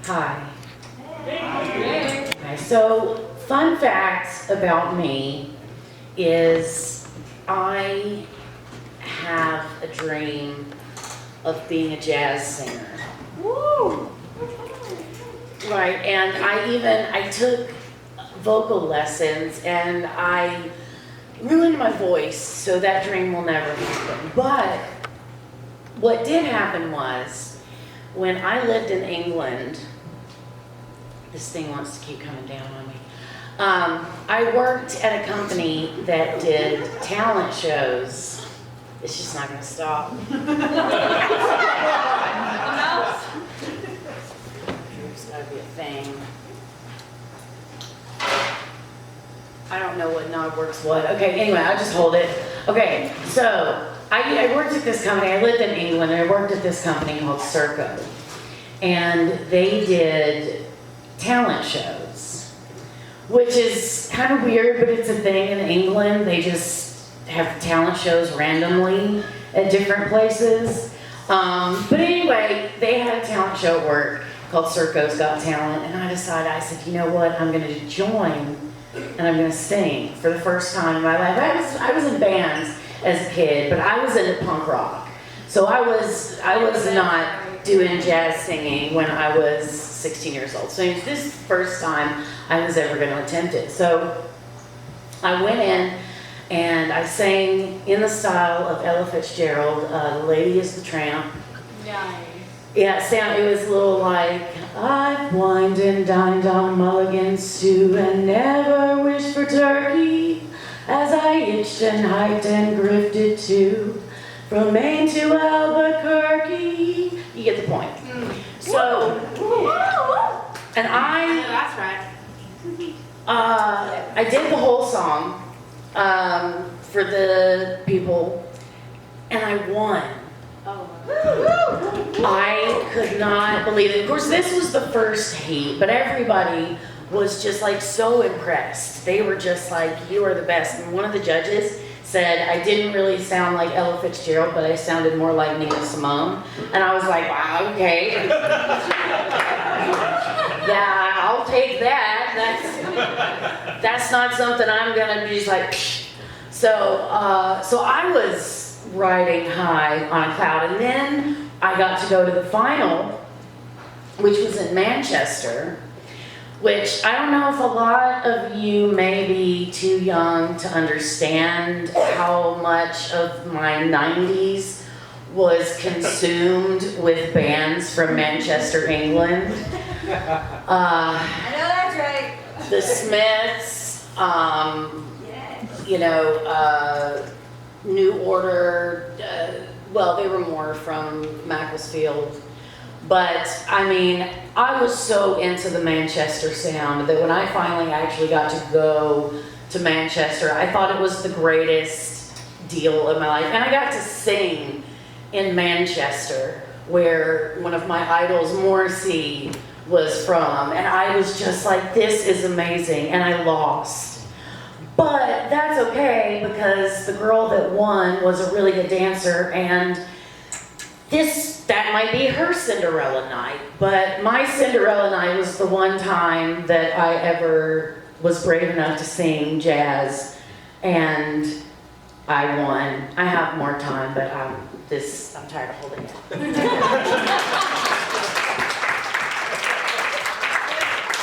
Hi. Okay, so fun facts about me is I have a dream of being a jazz singer. Woo! Right, and I took vocal lessons and I ruined my voice, so that dream will never happen. But what did happen was, when I lived in England, this thing wants to keep coming down on me. I worked at a company that did talent shows. It's just not going to stop. There's got to be a thing. I don't know what knob works what. Okay, anyway, I'll just hold it. Okay, so I worked at this company. I lived in England, and I worked at this company called Circo. And they did talent shows, which is kind of weird, but it's a thing in England. They just have talent shows randomly at different places. But anyway, they had a talent show at work called Circo's Got Talent, and I decided, I said, you know what, I'm going to join, and I'm going to sing for the first time in my life. I was in bands as a kid, but I was into punk rock. So I was not doing jazz singing when I was 16 years old. So this is the first time I was ever going to attempt it. So I went in and I sang in the style of Ella Fitzgerald, The Lady is the Tramp. Nice. Yeah, it was a little like, I've wined and dined on mulligan stew and never wished for turkey, as I itched and hiked and grifted too, from Maine to Albuquerque. You get the point. So, and That's right. I did the whole song for the people, and I won. I could not believe it. Of course, this was the first heat, but everybody was just like so impressed. They were just like, you are the best. And one of the judges said I didn't really sound like Ella Fitzgerald, but I sounded more like Nina Simone. And I was like, wow, okay. Yeah, I'll take that. That's not something I'm gonna be just like, psh. So I was riding high on a cloud, and then I got to go to the final, which was in Manchester, which I don't know if a lot of you may be too young to understand how much of my 90s was consumed with bands from Manchester, England. I know that's right. The Smiths, New Order, well, they were more from Macclesfield. But, I mean, I was so into the Manchester sound that when I finally actually got to go to Manchester, I thought it was the greatest deal of my life. And I got to sing in Manchester, where one of my idols, Morrissey, was from. And I was just like, this is amazing. And I lost. But that's okay, because the girl that won was a really good dancer, and that might be her Cinderella night. But my Cinderella night was the one time that I ever was brave enough to sing jazz, and I won. I have more time, but I'm tired of holding it.